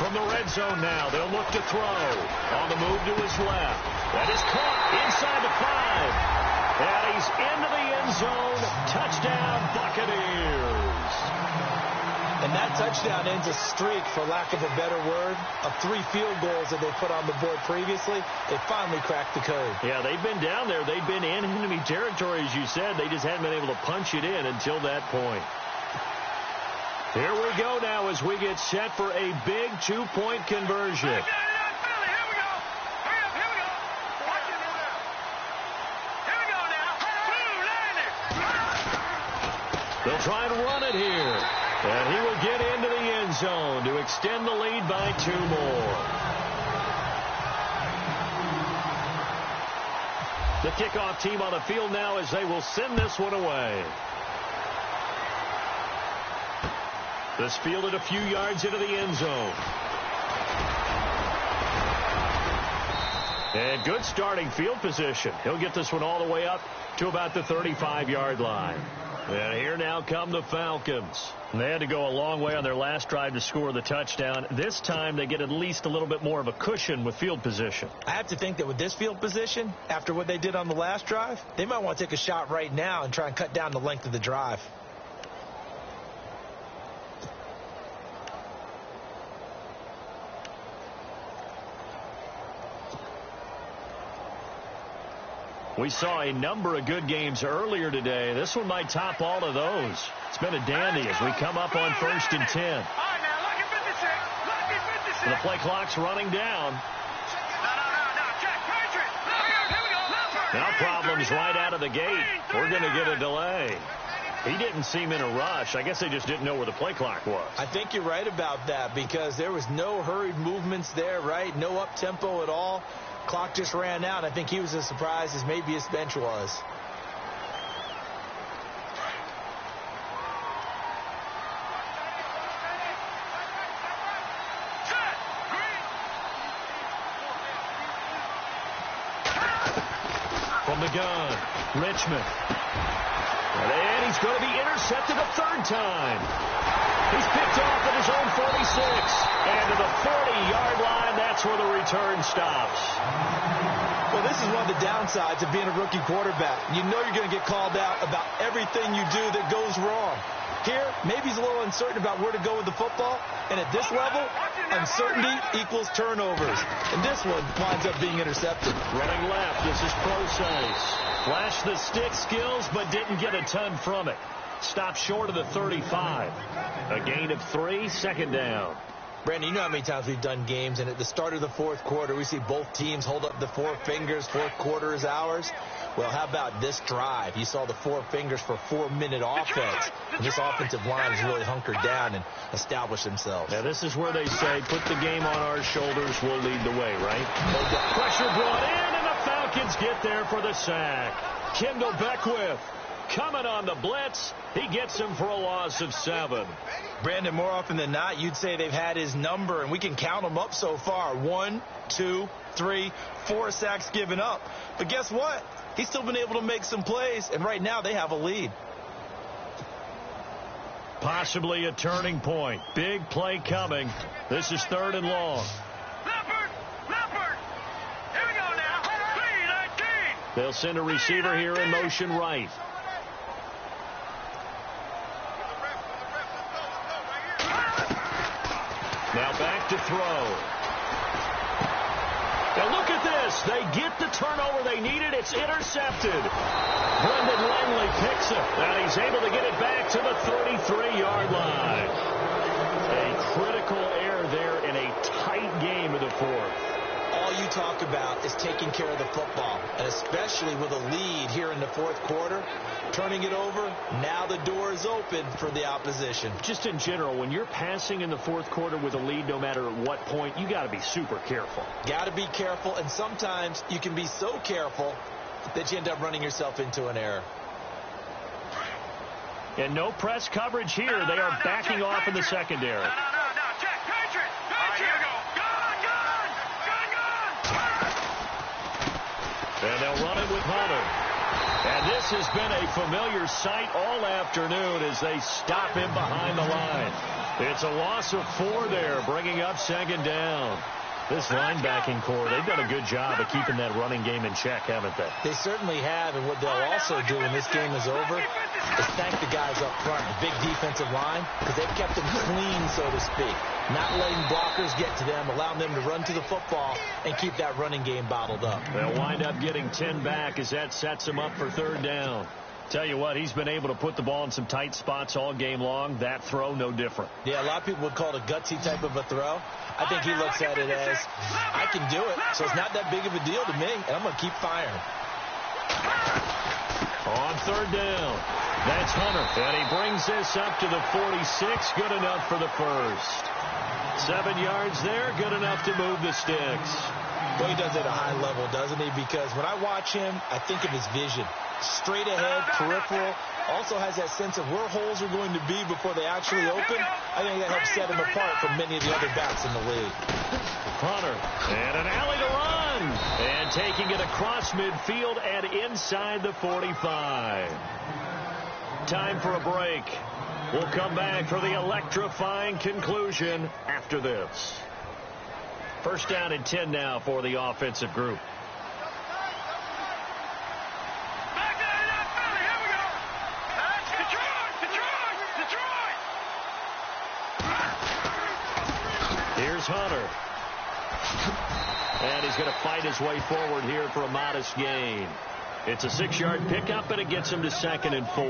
Speaker 2: From the red zone now, they'll look to throw. On the move to his left. That is caught inside the 5. And he's into the end zone. Touchdown, Buccaneers.
Speaker 3: And that touchdown ends a streak, for lack of a better word, of 3 field goals that they put on the board previously. They finally cracked the code.
Speaker 2: Yeah, they've been down there. They've been in enemy territory, as you said. They just hadn't been able to punch it in until that point. Here we go now as we get set for a big 2-point conversion. They'll try and run it here. And he will get into the end zone to extend the lead by 2 more. The kickoff team on the field now as they will send this one away. This fielded a few yards into the end zone. And good starting field position. He'll get this one all the way up to about the 35-yard line. And here now come the Falcons. They had to go a long way on their last drive to score the touchdown. This time they get at least a little bit more of a cushion with field position.
Speaker 3: I have to think that with this field position, after what they did on the last drive, they might want to take a shot right now and try and cut down the length of the drive.
Speaker 2: We saw a number of good games earlier today. This one might top all of those. It's been a dandy as we come up on 1st and 10. The play clock's running down. Now problems right out of the gate. We're going to get a delay. He didn't seem in a rush. I guess they just didn't know where the play clock was.
Speaker 3: I think you're right about that because there was no hurried movements there, right? No up-tempo at all. Clock just ran out. I think he was as surprised as maybe his bench was.
Speaker 2: From the gun, Richmond. And he's going to be intercepted a 3rd time. He's picked off at his own 46. And to the 40-yard line, that's where the return stops.
Speaker 3: Well, this is one of the downsides of being a rookie quarterback. You know you're going to get called out about everything you do that goes wrong. Here, maybe he's a little uncertain about where to go with the football. And at this level, uncertainty equals turnovers. And this one winds up being intercepted.
Speaker 2: Running left, this is Process. Flashed the stick skills, but didn't get a ton from it. Stopped short of the 35. A gain of 3, 2nd down.
Speaker 3: Brandon, you know how many times we've done games, and at the start of the 4th quarter, we see both teams hold up the 4 fingers, 4th quarter is ours. Well, how about this drive? You saw the 4 fingers for 4-minute offense. And this offensive line has really hunkered down and established themselves.
Speaker 2: Now, this is where they say, put the game on our shoulders, we'll lead the way, right? Pressure brought in, and the Falcons get there for the sack. Kendall Beckwith coming on the blitz. He gets him for a loss of 7.
Speaker 3: Brandon, more often than not, you'd say they've had his number, and we can count them up so far. 1, 2, 3, 4 sacks given up. But guess what? He's still been able to make some plays, and right now they have a lead.
Speaker 2: Possibly a turning point. Big play coming. This is 3rd and long.
Speaker 4: Leopard! Here we go now. 3-19.
Speaker 2: They'll send a receiver here in motion right. Now back to throw. Now look at this. They get the turnover they needed. It's intercepted. Brendan Langley picks it. And he's able to get it back to the 33-yard line. A critical error there in a tight game in the 4th.
Speaker 3: All you talk about is taking care of the football, and especially with a lead here in the 4th quarter, turning it over, now the door is open for the opposition.
Speaker 2: Just in general, when you're passing in the 4th quarter with a lead, no matter at what point, you got to be super careful.
Speaker 3: Got to be careful, and sometimes you can be so careful that you end up running yourself into an error.
Speaker 2: And no press coverage here. They are backing off in the secondary. And they'll run it with Hunter. And this has been a familiar sight all afternoon as they stop him behind the line. It's a loss of 4 there, bringing up second down. This linebacking core, they've done a good job of keeping that running game in check, haven't they?
Speaker 3: They certainly have, and what they'll also do when this game is over is thank the guys up front, the big defensive line, because they've kept them clean, so to speak. Not letting blockers get to them, allowing them to run to the football and keep that running game bottled up.
Speaker 2: They'll wind up getting 10 back as that sets them up for third down. Tell you what, he's been able to put the ball in some tight spots all game long. That throw, no different.
Speaker 3: Yeah, a lot of people would call it a gutsy type of a throw. I think he looks at it as, I can do it, so it's not that big of a deal to me, and I'm going to keep firing.
Speaker 2: On third down, that's Hunter, and he brings this up to the 46. Good enough for the first. 7 yards there, good enough to move the sticks.
Speaker 3: Well, he does it at a high level, doesn't he? Because when I watch him, I think of his vision. Straight ahead, peripheral, also has that sense of where holes are going to be before they actually open. I think that helps set him apart from many of the other backs in the league.
Speaker 2: Hunter, and an alley to run. And taking it across midfield and inside the 45. Time for a break. We'll come back for the electrifying conclusion after this. First down and 10 now for the offensive group. Here's Hunter. And he's going to fight his way forward here for a modest gain. It's a 6-yard pickup, and it gets him to 2nd and 4.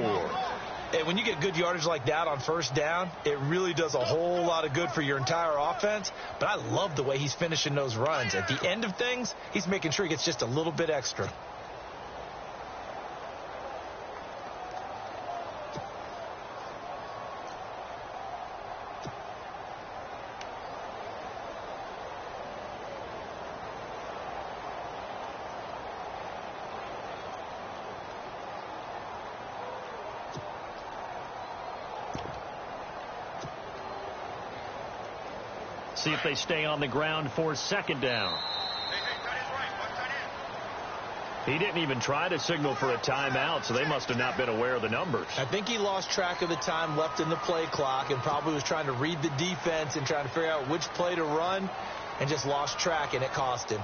Speaker 3: And when you get good yardage like that on first down, it really does a whole lot of good for your entire offense. But I love the way he's finishing those runs. At the end of things, he's making sure he gets just a little bit extra.
Speaker 2: See if they stay on the ground for 2nd down. He didn't even try to signal for a timeout, so they must have not been aware of the numbers.
Speaker 3: I think he lost track of the time left in the play clock and probably was trying to read the defense and trying to figure out which play to run and just lost track, and it cost him.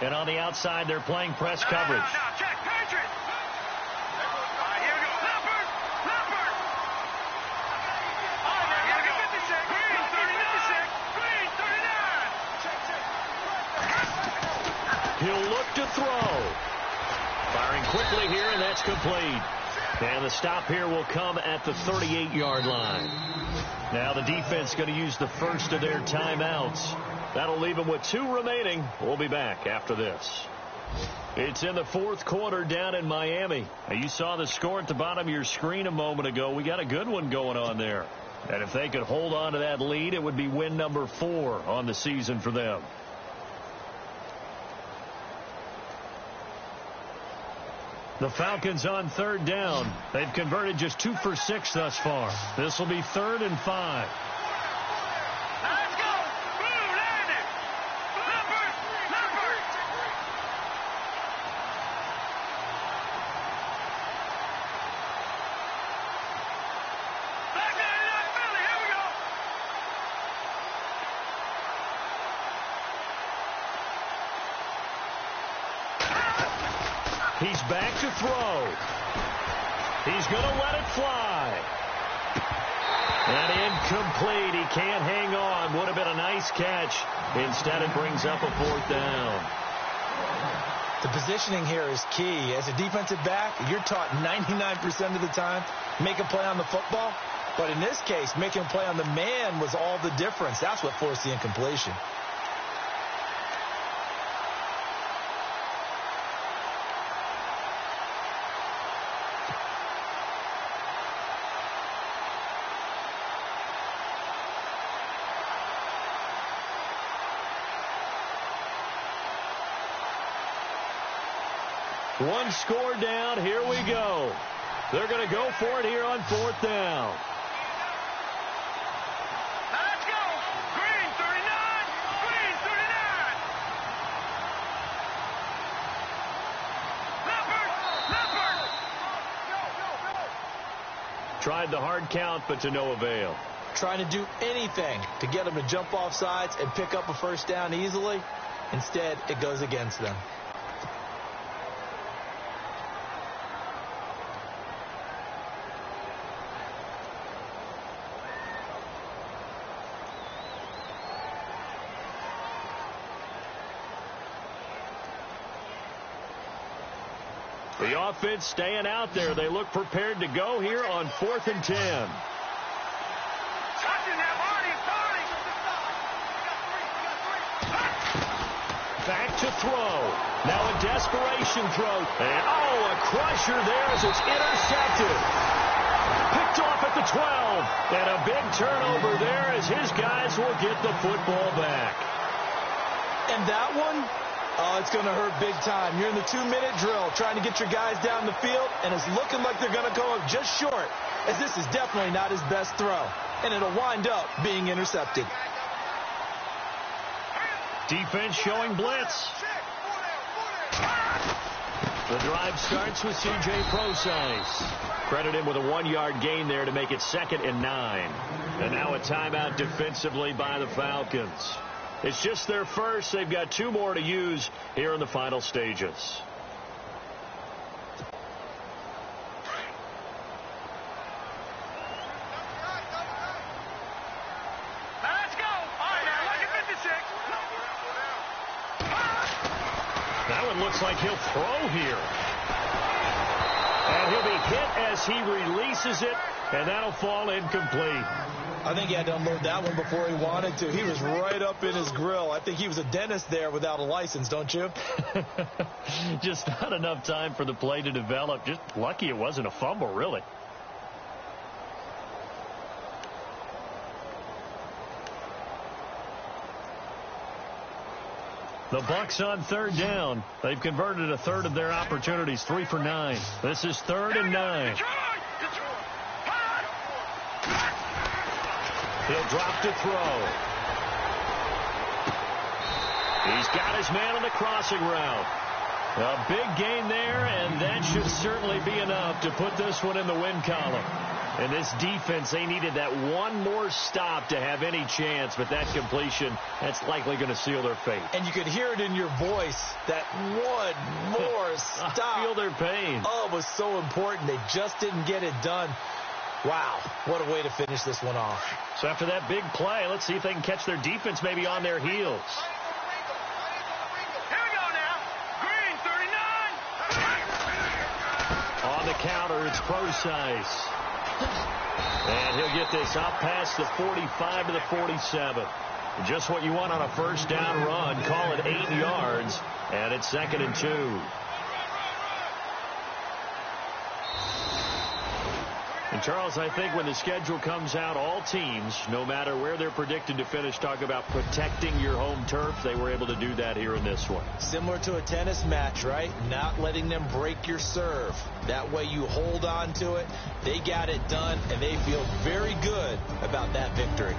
Speaker 2: And on the outside, they're playing press coverage.
Speaker 4: Check, Patriot. Here we go. Leopard. Here we go. Green, 39.
Speaker 2: He'll look to throw. Firing quickly here, and that's complete. And the stop here will come at the 38-yard line. Now the defense going to use the first of their timeouts. That'll leave them with 2 remaining. We'll be back after this. It's in the 4th quarter down in Miami. Now, you saw the score at the bottom of your screen a moment ago. We got a good one going on there. And if they could hold on to that lead, it would be win number 4 on the season for them. The Falcons on 3rd down. They've converted just 2 for 6 thus far. This will be 3rd and 5.
Speaker 4: Let's go. Blue, land it. Leopard. Back to that Philly. Here we go.
Speaker 2: He's back to throw. He's going to let it fly. And incomplete. He can't hang on. Would have been a nice catch. Instead, it brings up a 4th down.
Speaker 3: The positioning here is key. As a defensive back, you're taught 99% of the time, make a play on the football. But in this case, making a play on the man was all the difference. That's what forced the incompletion.
Speaker 2: One score down. Here we go. They're going to go for it here on 4th down.
Speaker 4: Let's go. Green, 39. Green, 39. Leopard.
Speaker 2: Tried the hard count, but to no avail.
Speaker 3: Trying to do anything to get them to jump off sides and pick up a first down easily. Instead, it goes against them.
Speaker 2: The offense staying out there. They look prepared to go here on 4th and 10. Back to throw. Now a desperation throw. And, a crusher there as it's intercepted. Picked off at the 12. And a big turnover there as his guys will get the football back.
Speaker 3: And that one, it's going to hurt big time. You're in the 2-minute drill trying to get your guys down the field, and it's looking like they're going to come up just short, as this is definitely not his best throw, and it'll wind up being intercepted.
Speaker 2: Defense showing blitz. The drive starts with C.J. Procise. Credit him with a 1-yard gain there to make it 2nd and 9. And now a timeout defensively by the Falcons. It's just their first. They've got 2 more to use here in the final stages.
Speaker 4: Let's go. All right, now, look at 56.
Speaker 2: That one looks like he'll throw here. And he'll be hit as he releases it, and that'll fall incomplete.
Speaker 3: I think he had to unload that one before he wanted to. He was right up in his grill. I think he was a dentist there without a license, don't you?
Speaker 2: Just not enough time for the play to develop. Just lucky it wasn't a fumble, really. The Bucs on 3rd down. They've converted a third of their opportunities, 3 for 9. This is 3rd and 9. He'll drop to throw. He's got his man on the crossing route. A big gain there, and that should certainly be enough to put this one in the win column. And this defense, they needed that one more stop to have any chance, but that completion, that's likely going to seal their fate.
Speaker 3: And you could hear it in your voice, that one more stop.
Speaker 2: I feel their pain.
Speaker 3: Oh, it was so important. They just didn't get it done. Wow, what a way to finish this one off.
Speaker 2: So after that big play, let's see if they can catch their defense maybe on their heels.
Speaker 4: Here we go now. Green, 39.
Speaker 2: On the counter, it's Procise. And he'll get this up past the 45 to the 47. Just what you want on a first down run. Call it 8 yards, and it's 2nd and 2. And, Charles, I think when the schedule comes out, all teams, no matter where they're predicted to finish, talk about protecting your home turf. They were able to do that here in this one.
Speaker 3: Similar to a tennis match, right? Not letting them break your serve. That way you hold on to it. They got it done, and they feel very good about that victory.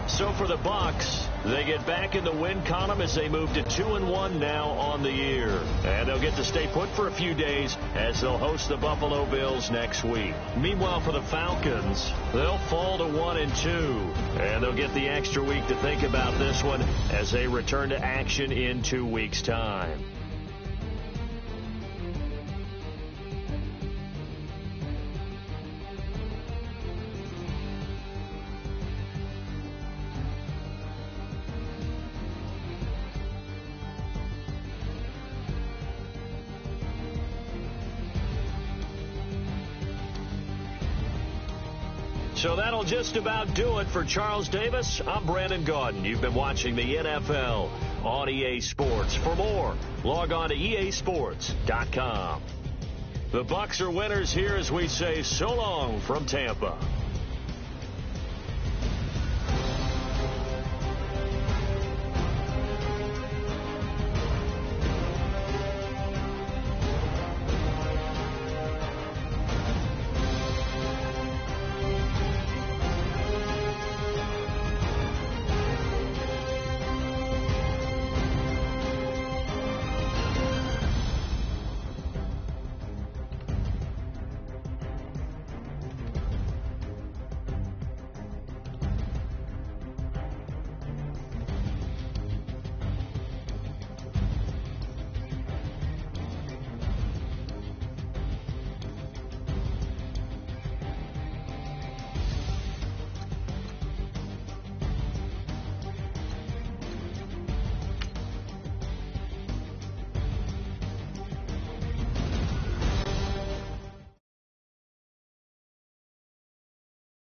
Speaker 2: So for the Bucs, they get back in the win column as they move to 2-1 now on the year. And they'll get to stay put for a few days as they'll host the Buffalo Bills next week. Meanwhile, for the Falcons, they'll fall to 1-2. And they'll get the extra week to think about this one as they return to action in 2 weeks' time. So that'll just about do it for Charles Davis. I'm Brandon Gaudin. You've been watching the NFL on EA Sports. For more, log on to easports.com. The Bucs are winners here as we say so long from Tampa.